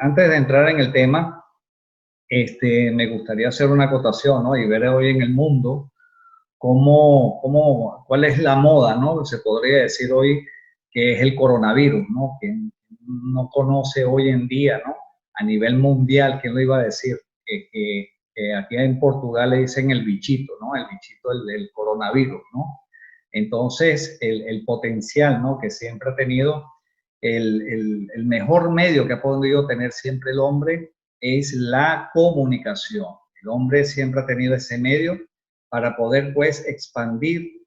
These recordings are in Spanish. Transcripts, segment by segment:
Antes de entrar en el tema, me gustaría hacer una acotación, ¿no? Y ver hoy en el mundo cuál es la moda, ¿no? Se podría decir hoy que es el coronavirus, ¿no? Que no conoce hoy en día, ¿no? A nivel mundial, ¿quién lo iba a decir? Que aquí en Portugal le dicen el bichito, ¿no? El bichito del coronavirus, ¿no? Entonces, el potencial, ¿no? Que siempre ha tenido el mejor medio que ha podido tener siempre el hombre es la comunicación. El hombre siempre ha tenido ese medio para poder pues expandir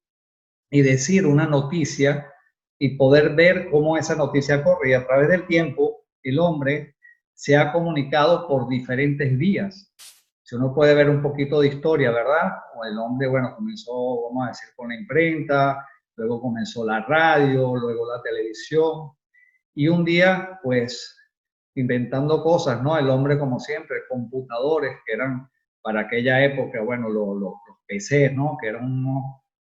y decir una noticia y poder ver cómo esa noticia corre. Y a través del tiempo el hombre se ha comunicado por diferentes vías. Si uno puede ver un poquito de historia, ¿verdad? O el hombre, bueno, comenzó, vamos a decir, con la imprenta, luego comenzó la radio, luego la televisión, y un día, pues, inventando cosas, ¿no? El hombre, como siempre, computadores que eran para aquella época, bueno, los PC, ¿no? Que eran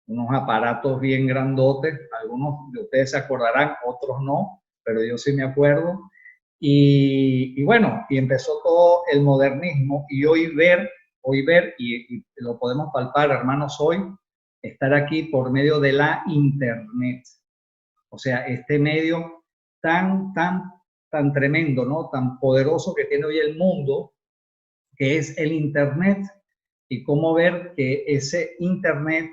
unos aparatos bien grandotes. Algunos de ustedes se acordarán, otros no, pero yo sí me acuerdo. Y bueno, y empezó todo el modernismo y hoy ver, y lo podemos palpar, hermanos, hoy, estar aquí por medio de la Internet. O sea, este medio tan tremendo, ¿no? Tan poderoso que tiene hoy el mundo, que es el Internet, y cómo ver que ese Internet,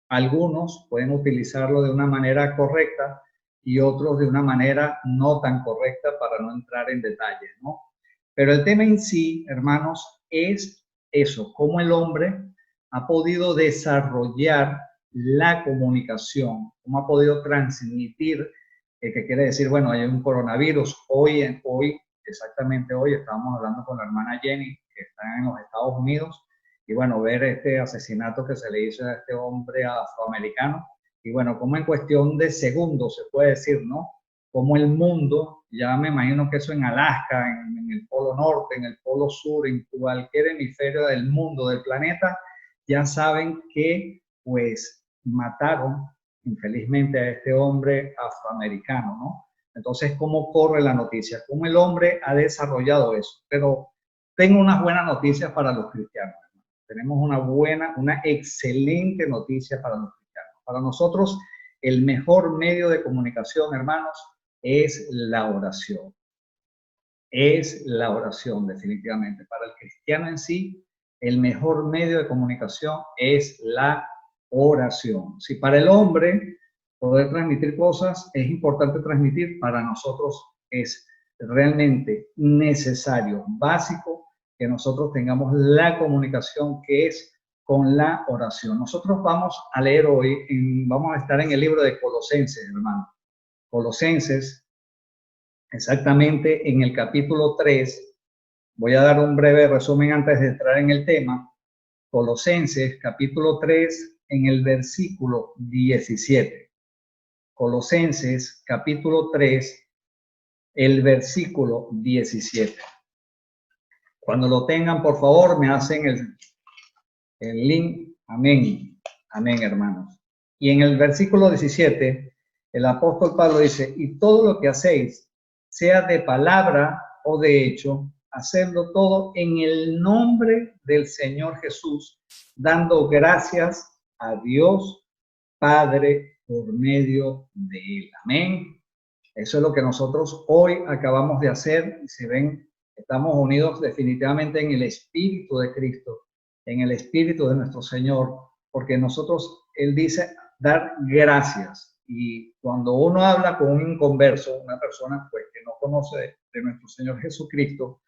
algunos pueden utilizarlo de una manera correcta y otros de una manera no tan correcta, para no entrar en detalles, ¿no? Pero el tema en sí, hermanos, es eso, cómo el hombre ha podido desarrollar la comunicación, cómo ha podido transmitir, que quiere decir, bueno, hay un coronavirus, hoy, exactamente hoy, estábamos hablando con la hermana Jenny, que está en los Estados Unidos, y bueno, ver este asesinato que se le hizo a este hombre afroamericano, y bueno, como en cuestión de segundos se puede decir, ¿no? Como el mundo, ya me imagino que eso en Alaska, en el Polo Norte, en el Polo Sur, en cualquier hemisferio del mundo, del planeta, ya saben que pues mataron infelizmente a este hombre afroamericano, ¿no? Entonces, ¿cómo corre la noticia? ¿Cómo el hombre ha desarrollado eso? Pero tengo unas buenas noticias para los cristianos. Tenemos una excelente noticia para los cristianos. Para nosotros, el mejor medio de comunicación, hermanos, es la oración. Es la oración, definitivamente. Para el cristiano en sí, el mejor medio de comunicación es la oración. Si para el hombre poder transmitir cosas es importante transmitir, para nosotros es realmente necesario, básico, que nosotros tengamos la comunicación que es con la oración. Nosotros vamos a leer hoy, vamos a estar en el libro de Colosenses, hermano. Colosenses, exactamente en el capítulo 3, voy a dar un breve resumen antes de entrar en el tema. Colosenses, capítulo 3, en el versículo 17. Colosenses, capítulo 3, el versículo 17. Cuando lo tengan, por favor, me hacen el link. Amén. Amén, hermanos. Y en el versículo 17, el apóstol Pablo dice, y todo lo que hacéis, sea de palabra o de hecho, hacedlo todo en el nombre del Señor Jesús, dando gracias a Dios Padre por medio de él. Amén. Eso es lo que nosotros hoy acabamos de hacer. Si ven, estamos unidos definitivamente en el Espíritu de Cristo, en el Espíritu de nuestro Señor, porque nosotros, Él dice, dar gracias. Y cuando uno habla con un inconverso, una persona pues que no conoce de nuestro Señor Jesucristo,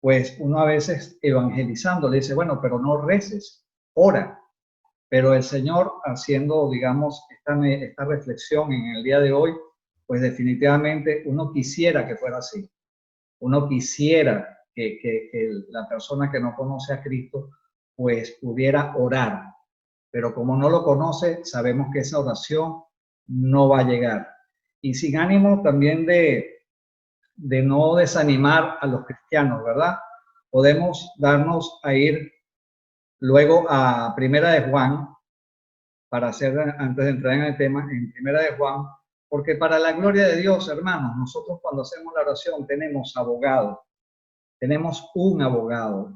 pues uno a veces evangelizando le dice, bueno, pero no reces, ora. Pero el Señor, haciendo, digamos, esta reflexión en el día de hoy, pues definitivamente uno quisiera que fuera así. Uno quisiera que la persona que no conoce a Cristo, pues pudiera orar. Pero como no lo conoce, sabemos que esa oración no va a llegar. Y sin ánimo también de no desanimar a los cristianos, ¿verdad? Podemos darnos a ir luego a Primera de Juan, para hacer, antes de entrar en el tema, en Primera de Juan, Porque para la gloria de Dios, hermanos, nosotros cuando hacemos la oración tenemos abogado, tenemos un abogado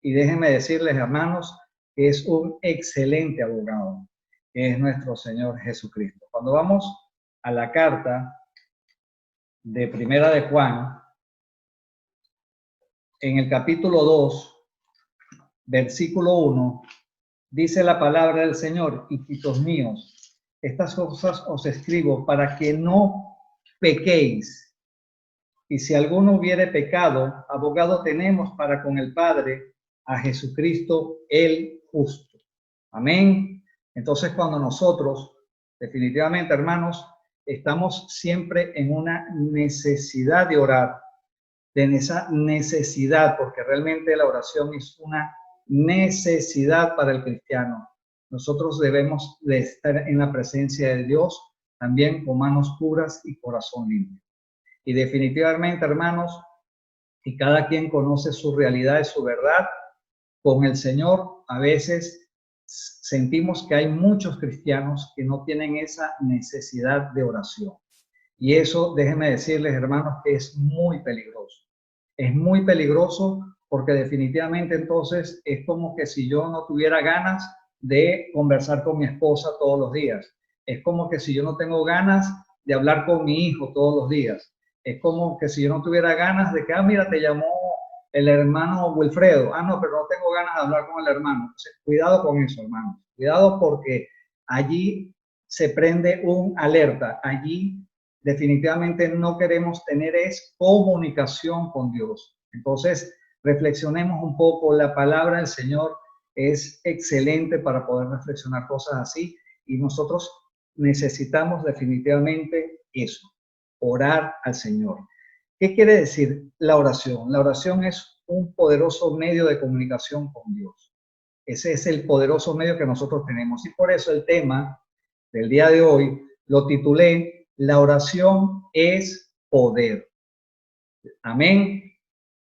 y déjenme decirles, hermanos, que es un excelente abogado, que es nuestro Señor Jesucristo. Cuando vamos a la carta de Primera de Juan, en el capítulo 2, versículo 1, dice la palabra del Señor: hijitos míos, estas cosas os escribo para que no pequéis. Y si alguno hubiere pecado, abogado tenemos para con el Padre, a Jesucristo el justo. Amén. Entonces, cuando nosotros, definitivamente, hermanos, estamos siempre en una necesidad de orar, de esa necesidad, porque realmente la oración es una necesidad para el cristiano. Nosotros debemos de estar en la presencia de Dios, también con manos puras y corazón limpio. Y definitivamente, hermanos, y cada quien conoce su realidad y su verdad, con el Señor a veces sentimos que hay muchos cristianos que no tienen esa necesidad de oración. Y eso, déjenme decirles, hermanos, que es muy peligroso. Es muy peligroso porque definitivamente entonces es como que si yo no tuviera ganas de conversar con mi esposa todos los días. Es como que si yo no tengo ganas de hablar con mi hijo todos los días. Es como que si yo no tuviera ganas de que, mira, te llamó el hermano Wilfredo. No, pero no tengo ganas de hablar con el hermano. Entonces, cuidado con eso, hermano. Cuidado porque allí se prende un alerta. Allí definitivamente no queremos tener es comunicación con Dios. Entonces, reflexionemos un poco. La palabra del Señor es excelente para poder reflexionar cosas así y nosotros necesitamos definitivamente eso, orar al Señor. ¿Qué quiere decir la oración? La oración es un poderoso medio de comunicación con Dios. Ese es el poderoso medio que nosotros tenemos. Y por eso el tema del día de hoy lo titulé: la oración es poder. Amén.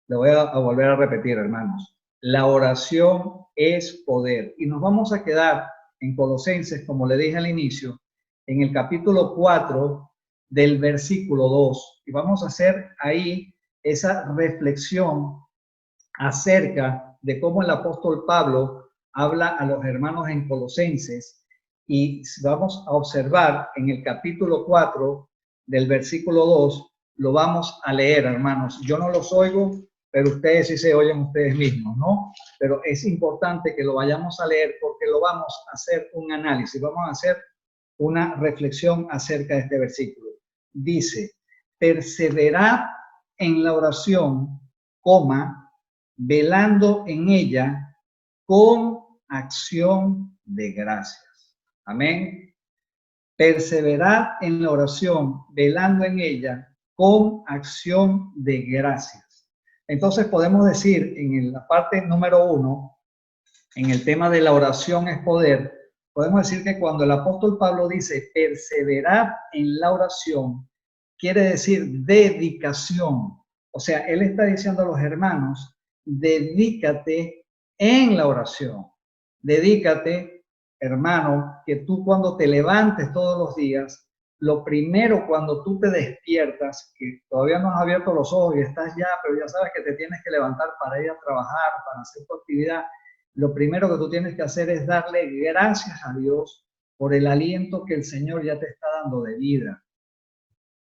Lo voy a volver a repetir, hermanos. La oración es poder. Y nos vamos a quedar en Colosenses, como le dije al inicio, en el capítulo 4 del versículo 2. Y vamos a hacer ahí esa reflexión acerca de cómo el apóstol Pablo habla a los hermanos en Colosenses. Y vamos a observar en el capítulo 4 del versículo 2, lo vamos a leer, hermanos. Yo no los oigo, pero ustedes sí se oyen ustedes mismos, ¿no? Pero es importante que lo vayamos a leer porque lo vamos a hacer un análisis, vamos a hacer una reflexión acerca de este versículo. Dice: perseverad en la oración, velando en ella con acción de gracias. Amén. Perseverad en la oración, velando en ella con acción de gracias. Entonces podemos decir en la parte número 1, en el tema de la oración es poder, podemos decir que cuando el apóstol Pablo dice perseverad en la oración, quiere decir dedicación. O sea, él está diciendo a los hermanos: dedícate en la oración. Dedícate, hermano, que tú cuando te levantes todos los días, lo primero cuando tú te despiertas, que todavía no has abierto los ojos y estás ya, pero ya sabes que te tienes que levantar para ir a trabajar, para hacer tu actividad, lo primero que tú tienes que hacer es darle gracias a Dios por el aliento que el Señor ya te está dando de vida.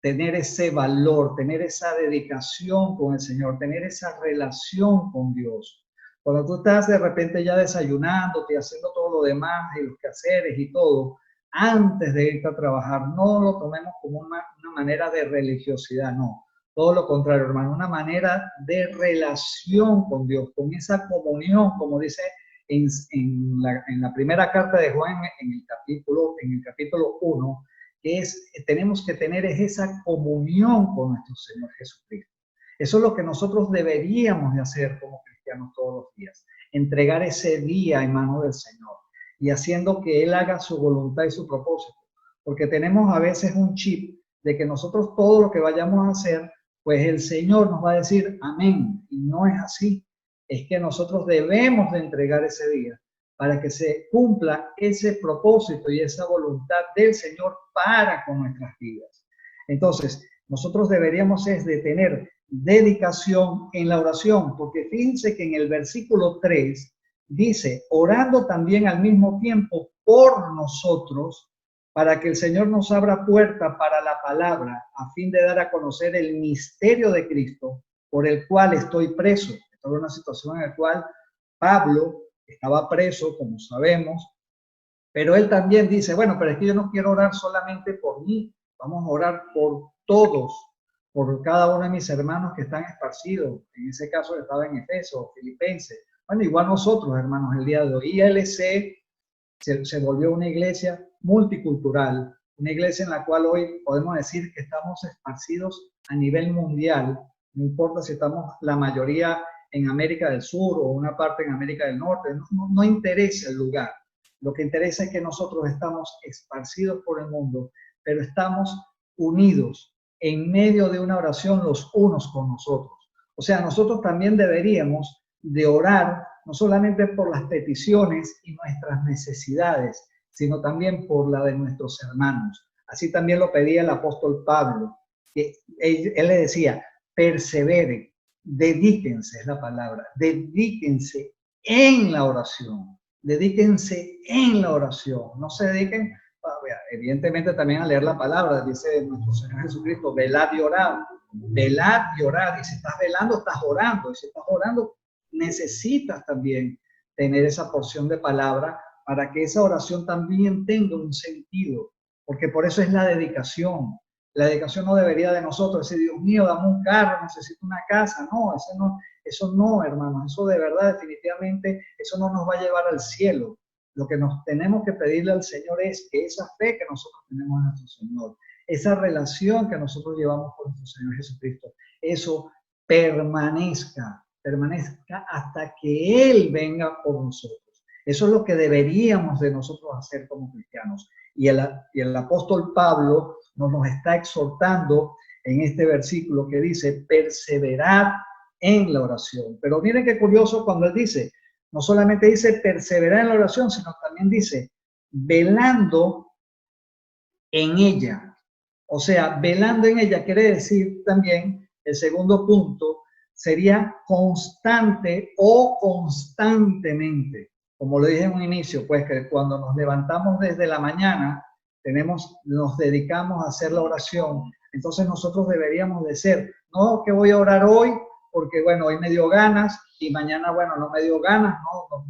Tener ese valor, tener esa dedicación con el Señor, tener esa relación con Dios. Cuando tú estás de repente ya desayunándote, haciendo todo lo demás y los quehaceres y todo, antes de irte a trabajar, no lo tomemos como una manera de religiosidad, no. Todo lo contrario, hermano, una manera de relación con Dios, con esa comunión, como dice en la primera carta de Juan, en el capítulo 1, que tenemos que tener esa comunión con nuestro Señor Jesucristo. Eso es lo que nosotros deberíamos de hacer como cristianos todos los días, entregar ese día en manos del Señor y haciendo que Él haga su voluntad y su propósito, porque tenemos a veces un chip de que nosotros todo lo que vayamos a hacer, pues el Señor nos va a decir amén, y no es así. Es que nosotros debemos de entregar ese día para que se cumpla ese propósito y esa voluntad del Señor para con nuestras vidas. Entonces, nosotros deberíamos es de tener dedicación en la oración, porque fíjense que en el versículo 3 dice, orando también al mismo tiempo por nosotros, para que el Señor nos abra puerta para la palabra, a fin de dar a conocer el misterio de Cristo, por el cual estoy preso. Esta es una situación en la cual Pablo estaba preso, como sabemos, pero él también dice, bueno, pero es que yo no quiero orar solamente por mí, vamos a orar por todos, por cada uno de mis hermanos que están esparcidos. En ese caso estaba en Efeso, Filipenses. Bueno, igual nosotros, hermanos, el día de hoy, ILC se volvió una iglesia multicultural, una iglesia en la cual hoy podemos decir que estamos esparcidos a nivel mundial, no importa si estamos la mayoría en América del Sur o una parte en América del Norte, no interesa el lugar. Lo que interesa es que nosotros estamos esparcidos por el mundo, pero estamos unidos en medio de una oración los unos con nosotros. O sea, nosotros también deberíamos de orar no solamente por las peticiones y nuestras necesidades, sino también por la de nuestros hermanos. Así también lo pedía el apóstol Pablo, que él le decía, perseveren, dedíquense, es la palabra, dedíquense en la oración, dedíquense en la oración, no se dediquen, evidentemente también a leer la palabra, dice nuestro Señor Jesucristo, velad y orad, y si estás velando, estás orando, y si estás orando, necesitas también tener esa porción de palabra para que esa oración también tenga un sentido, porque por eso es la dedicación. La dedicación no debería de nosotros decir, Dios mío, dame un carro, necesito una casa. No, eso no, hermanos, eso de verdad, definitivamente, eso no nos va a llevar al cielo. Lo que nos tenemos que pedirle al Señor es que esa fe que nosotros tenemos en nuestro Señor, esa relación que nosotros llevamos con nuestro Señor Jesucristo, eso permanezca hasta que Él venga por nosotros. Eso es lo que deberíamos de nosotros hacer como cristianos. Y el apóstol Pablo nos está exhortando en este versículo que dice, perseverad en la oración. Pero miren qué curioso cuando él dice, no solamente dice perseverar en la oración, sino también dice, velando en ella. O sea, velando en ella quiere decir también, el segundo punto, sería constante o constantemente. Como lo dije en un inicio, pues que cuando nos levantamos desde la mañana, nos dedicamos a hacer la oración. Entonces nosotros deberíamos de ser, no que voy a orar hoy, porque bueno, hoy me dio ganas y mañana, bueno, no me dio ganas,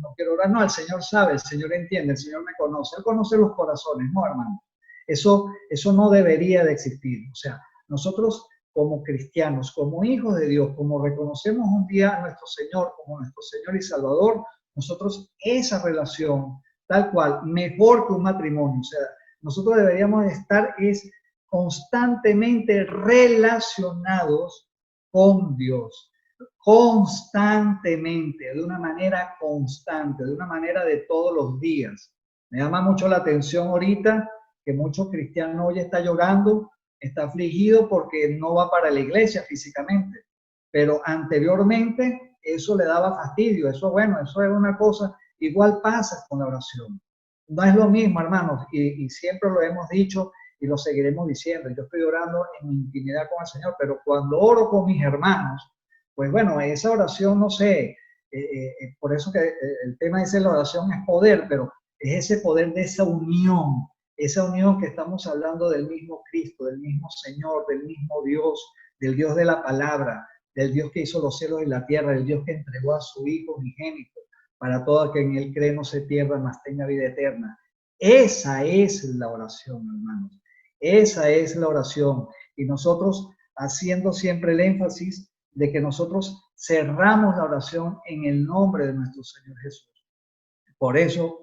no quiero orar. No, el Señor sabe, el Señor entiende, el Señor me conoce, Él conoce los corazones, ¿no, hermano? Eso no debería de existir. O sea, nosotros como cristianos, como hijos de Dios, como reconocemos un día a nuestro Señor como nuestro Señor y Salvador, nosotros esa relación, tal cual, mejor que un matrimonio, o sea, nosotros deberíamos estar constantemente relacionados con Dios, constantemente, de una manera constante, de una manera de todos los días. Me llama mucho la atención ahorita que muchos cristianos hoy está llorando, está afligido porque no va para la iglesia físicamente, pero anteriormente eso le daba fastidio, eso bueno, eso era una cosa, igual pasa con la oración. No es lo mismo, hermanos, y siempre lo hemos dicho y lo seguiremos diciendo. Yo estoy orando en intimidad con el Señor, pero cuando oro con mis hermanos, pues bueno, esa oración, no sé, por eso que el tema dice la oración es poder, pero es ese poder de esa unión que estamos hablando del mismo Cristo, del mismo Señor, del mismo Dios, del Dios de la palabra, del Dios que hizo los cielos y la tierra, del Dios que entregó a su Hijo unigénito, para todo que en Él cree no se pierda, mas tenga vida eterna. Esa es la oración, hermanos. Esa es la oración. Y nosotros haciendo siempre el énfasis de que nosotros cerramos la oración en el nombre de nuestro Señor Jesús. Por eso,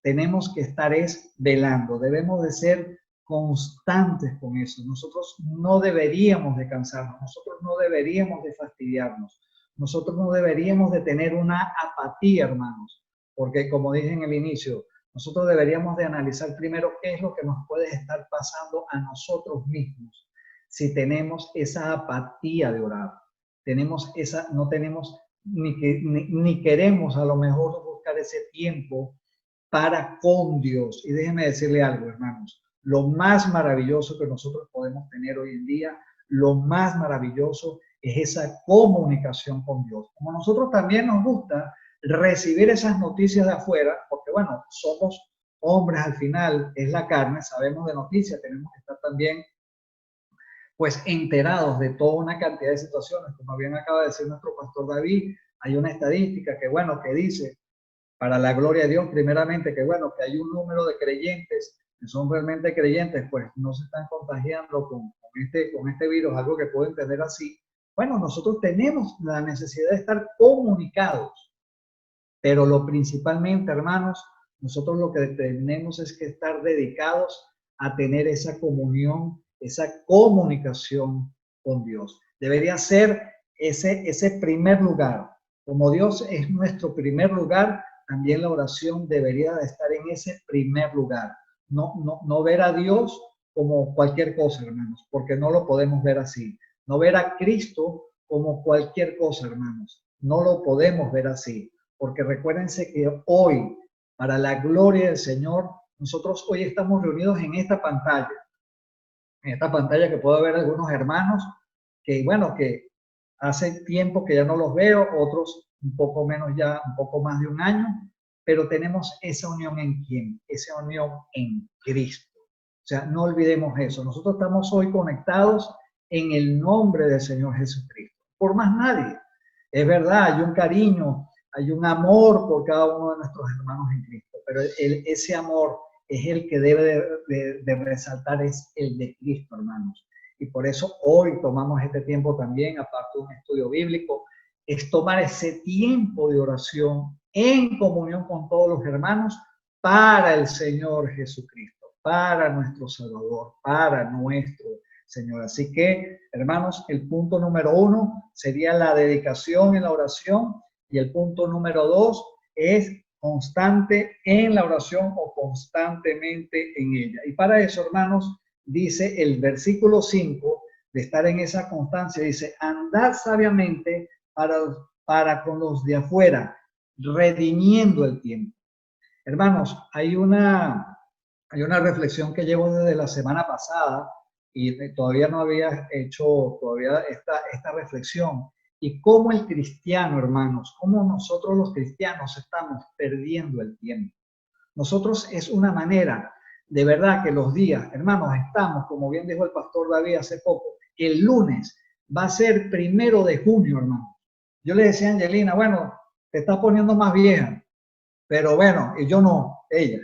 tenemos que estar velando. Debemos de ser constantes con eso. Nosotros no deberíamos de cansarnos. Nosotros no deberíamos de fastidiarnos. Nosotros no deberíamos de tener una apatía, hermanos, porque como dije en el inicio, nosotros deberíamos de analizar primero qué es lo que nos puede estar pasando a nosotros mismos si tenemos esa apatía de orar. No tenemos ni queremos a lo mejor buscar ese tiempo para con Dios. Y déjenme decirle algo, hermanos, lo más maravilloso que nosotros podemos tener hoy en día, lo más maravilloso es esa comunicación con Dios. Como nosotros también nos gusta recibir esas noticias de afuera, porque bueno, somos hombres al final, es la carne, sabemos de noticias, tenemos que estar también pues enterados de toda una cantidad de situaciones. Como bien acaba de decir nuestro pastor David, hay una estadística que bueno, que dice, para la gloria de Dios, primeramente, que bueno, que hay un número de creyentes que son realmente creyentes, pues no se están contagiando con este virus, algo que puedo entender así. Bueno, nosotros tenemos la necesidad de estar comunicados, pero lo principalmente, hermanos, nosotros lo que tenemos es que estar dedicados a tener esa comunión, esa comunicación con Dios. Debería ser ese primer lugar. Como Dios es nuestro primer lugar, también la oración debería de estar en ese primer lugar. No ver a Dios como cualquier cosa, hermanos, porque no lo podemos ver así. No ver a Cristo como cualquier cosa, hermanos. No lo podemos ver así, porque recuérdense que hoy, para la gloria del Señor, nosotros hoy estamos reunidos en esta pantalla que puedo ver algunos hermanos que, bueno, que hace tiempo que ya no los veo, otros un poco menos ya, un poco más de un año, pero tenemos esa unión en quién, esa unión en Cristo. O sea, no olvidemos eso. Nosotros estamos hoy conectados en el nombre del Señor Jesucristo. Por más nadie. Es verdad, hay un cariño, hay un amor por cada uno de nuestros hermanos en Cristo, pero ese amor es el que debe de resaltar, es el de Cristo, hermanos. Y por eso hoy tomamos este tiempo también, aparte de un estudio bíblico, es tomar ese tiempo de oración en comunión con todos los hermanos para el Señor Jesucristo, para nuestro Salvador, para nuestro Señor. Así que, hermanos, el punto número 1 sería la dedicación en la oración, y el punto número 2 es constante en la oración o constantemente en ella. Y para eso, hermanos, dice el versículo 5, de estar en esa constancia, dice, andad sabiamente para con los de afuera, redimiendo el tiempo. Hermanos, hay una reflexión que llevo desde la semana pasada y todavía no había hecho todavía esta reflexión. Y cómo el cristiano, hermanos, cómo nosotros los cristianos estamos perdiendo el tiempo. Nosotros es una manera, de verdad que los días, hermanos, estamos, como bien dijo el pastor David hace poco, el lunes va a ser 1 de junio, hermano. Yo le decía a Angelina, bueno, te estás poniendo más vieja, pero bueno, y yo no, ella.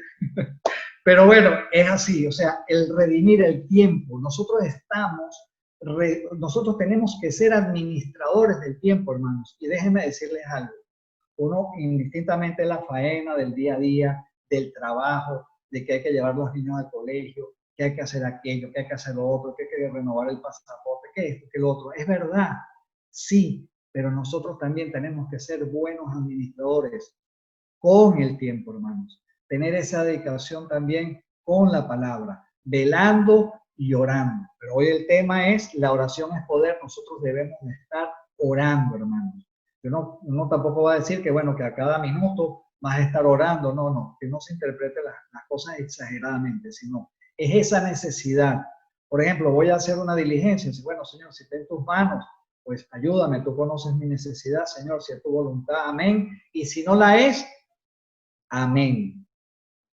Pero bueno, es así, o sea, el redimir el tiempo. Nosotros tenemos que ser administradores del tiempo, hermanos. Y déjenme decirles algo. Uno, indistintamente la faena del día a día, del trabajo, de que hay que llevar los niños al colegio, que hay que hacer aquello, que hay que hacer lo otro, que hay que renovar el pasaporte, que esto, que lo otro. Es verdad, sí, pero nosotros también tenemos que ser buenos administradores con el tiempo, hermanos. Tener esa dedicación también con la palabra, velando y orando. Pero hoy el tema es, la oración es poder, nosotros debemos de estar orando, hermanos. Uno tampoco va a decir que, bueno, que a cada minuto vas a estar orando, no, que no se interprete las cosas exageradamente, sino es esa necesidad. Por ejemplo, voy a hacer una diligencia, bueno, Señor, si está en tus manos, pues ayúdame, tú conoces mi necesidad, Señor, si es tu voluntad, amén. Y si no la es, amén.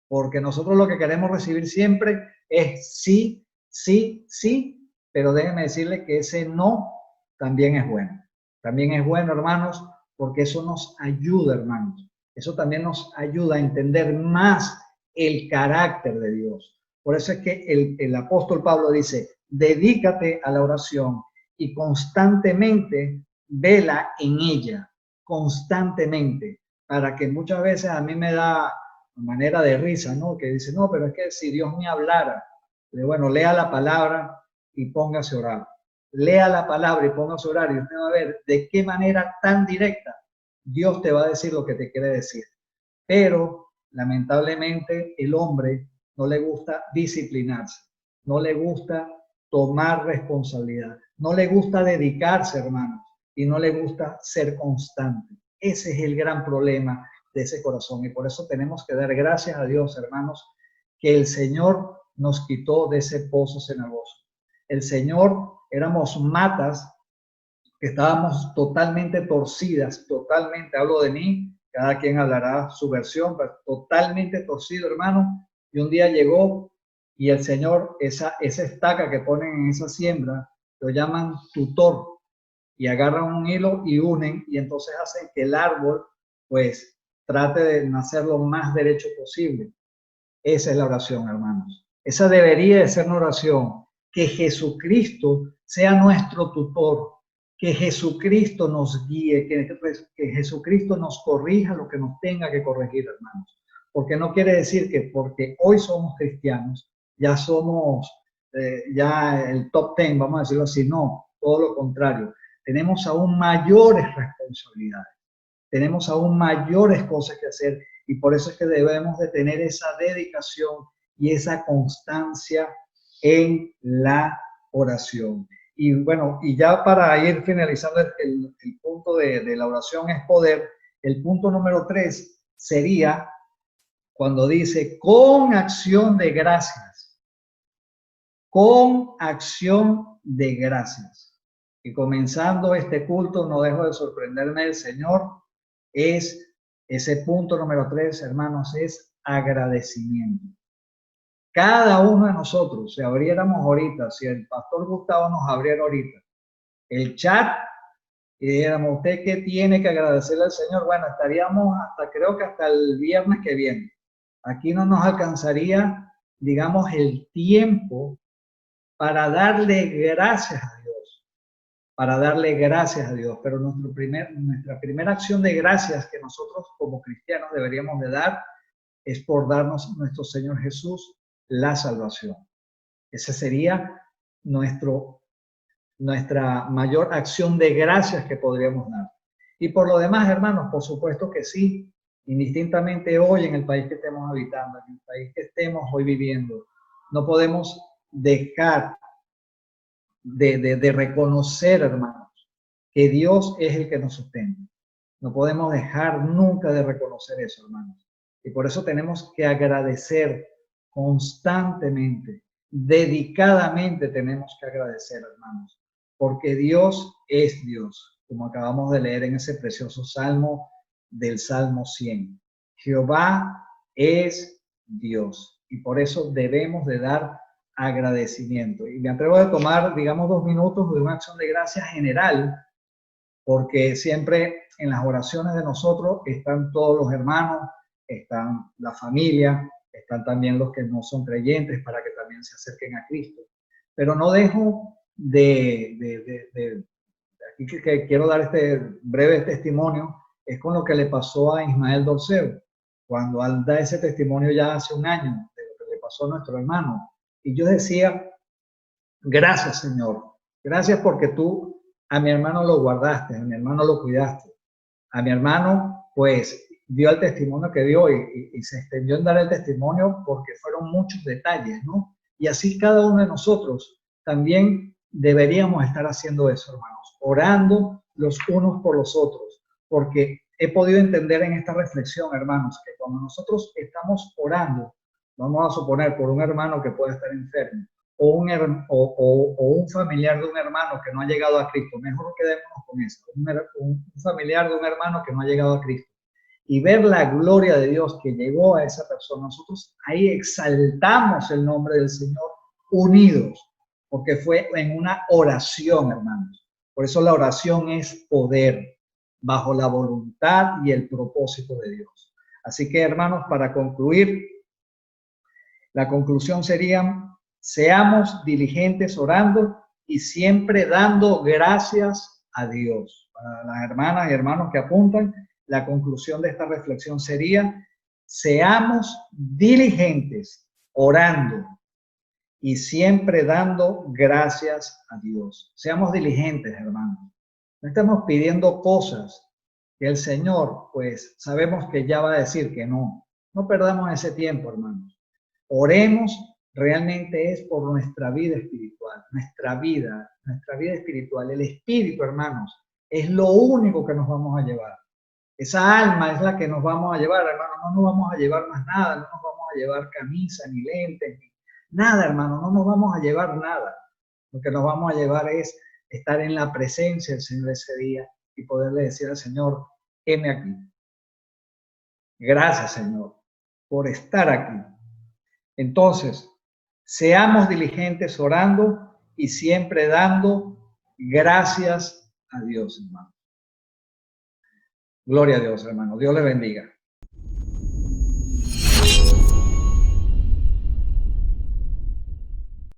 Porque nosotros lo que queremos recibir siempre es sí, sí, sí, pero déjenme decirle que ese no también es bueno. También es bueno, hermanos, porque eso nos ayuda, hermanos. Eso también nos ayuda a entender más el carácter de Dios. Por eso es que el apóstol Pablo dice, dedícate a la oración y constantemente vela en ella, constantemente, para que muchas veces a mí me da manera de risa, ¿no? Que dice, no, pero es que si Dios me hablara, bueno, lea la palabra y póngase a orar. Lea la palabra y póngase a orar y usted va a ver de qué manera tan directa Dios te va a decir lo que te quiere decir. Pero lamentablemente el hombre no le gusta disciplinarse, no le gusta tomar responsabilidad, no le gusta dedicarse, hermanos, y no le gusta ser constante. Ese es el gran problema de ese corazón. Y por eso tenemos que dar gracias a Dios, hermanos, que el Señor nos quitó de ese pozo cenagoso. El Señor, éramos matas que estábamos totalmente torcidas, totalmente, hablo de mí, cada quien hablará su versión, pero totalmente torcido, hermano. Y un día llegó y el Señor, esa estaca que ponen en esa siembra, lo llaman tutor, y agarran un hilo y unen, y entonces hacen que el árbol, pues, trate de nacer lo más derecho posible. Esa es la oración, hermanos. Esa debería de ser una oración, que Jesucristo sea nuestro tutor, que Jesucristo nos guíe, que Jesucristo nos corrija lo que nos tenga que corregir, hermanos. Porque no quiere decir que porque hoy somos cristianos, ya somos ya el top 10, vamos a decirlo así, no, todo lo contrario. Tenemos aún mayores responsabilidades, tenemos aún mayores cosas que hacer, y por eso es que debemos de tener esa dedicación y esa constancia en la oración. Y bueno, y ya para ir finalizando el punto de la oración es poder, el punto número 3 sería cuando dice con acción de gracias, con acción de gracias. Y comenzando este culto, no dejo de sorprenderme del Señor, es ese punto número 3, hermanos, es agradecimiento. Cada uno de nosotros, si abriéramos ahorita, si el pastor Gustavo nos abriera ahorita el chat y dijéramos, ¿usted qué tiene que agradecerle al Señor? Bueno, estaríamos hasta, creo que hasta el viernes que viene. Aquí no nos alcanzaría, digamos, el tiempo para darle gracias a Dios, para darle gracias a Dios. Pero nuestra primera acción de gracias que nosotros como cristianos deberíamos de dar es por darnos nuestro Señor Jesús la salvación. Esa sería nuestra mayor acción de gracias que podríamos dar. Y por lo demás, hermanos, por supuesto que sí, indistintamente hoy en el país que estemos habitando, en el país que estemos hoy viviendo, no podemos dejar de reconocer, hermanos, que Dios es el que nos sustenta. No podemos dejar nunca de reconocer eso, hermanos. Y por eso tenemos que agradecer constantemente, dedicadamente tenemos que agradecer, hermanos, porque Dios es Dios, como acabamos de leer en ese precioso salmo del Salmo 100. Jehová es Dios y por eso debemos de dar agradecimiento. Y me atrevo a tomar, digamos, 2 minutos de una acción de gracias general, porque siempre en las oraciones de nosotros están todos los hermanos, están la familia, están también los que no son creyentes para que también se acerquen a Cristo. Pero no dejo aquí que quiero dar este breve testimonio, es con lo que le pasó a Ismael Dorceo, cuando al dar ese testimonio ya hace un año de lo que le pasó a nuestro hermano. Y yo decía, gracias Señor, gracias porque tú a mi hermano lo guardaste, a mi hermano lo cuidaste, a mi hermano pues dio el testimonio que dio y se extendió en dar el testimonio porque fueron muchos detalles, ¿no? Y así cada uno de nosotros también deberíamos estar haciendo eso, hermanos, orando los unos por los otros, porque he podido entender en esta reflexión, hermanos, que cuando nosotros estamos orando, vamos a suponer por un hermano que pueda estar enfermo, o un familiar de un hermano que no ha llegado a Cristo, mejor quedémonos con eso, un familiar de un hermano que no ha llegado a Cristo, y ver la gloria de Dios que llegó a esa persona, nosotros ahí exaltamos el nombre del Señor unidos, porque fue en una oración, hermanos. Por eso la oración es poder, bajo la voluntad y el propósito de Dios. Así que, hermanos, para concluir, la conclusión sería, seamos diligentes orando y siempre dando gracias a Dios. Para las hermanas y hermanos que apuntan, la conclusión de esta reflexión sería, seamos diligentes orando y siempre dando gracias a Dios. Seamos diligentes, hermanos. No estamos pidiendo cosas que el Señor, pues sabemos que ya va a decir que no. No perdamos ese tiempo, hermanos. Oremos realmente es por nuestra vida espiritual, nuestra vida espiritual. El espíritu, hermanos, es lo único que nos vamos a llevar. Esa alma es la que nos vamos a llevar, hermano. No nos vamos a llevar más nada, no nos vamos a llevar camisa, ni lentes, ni nada, hermano. No nos vamos a llevar nada. Lo que nos vamos a llevar es estar en la presencia del Señor ese día y poderle decir al Señor, heme aquí. Gracias, Señor, por estar aquí. Entonces, seamos diligentes orando y siempre dando gracias a Dios, hermano. Gloria a Dios, hermano. Dios le bendiga.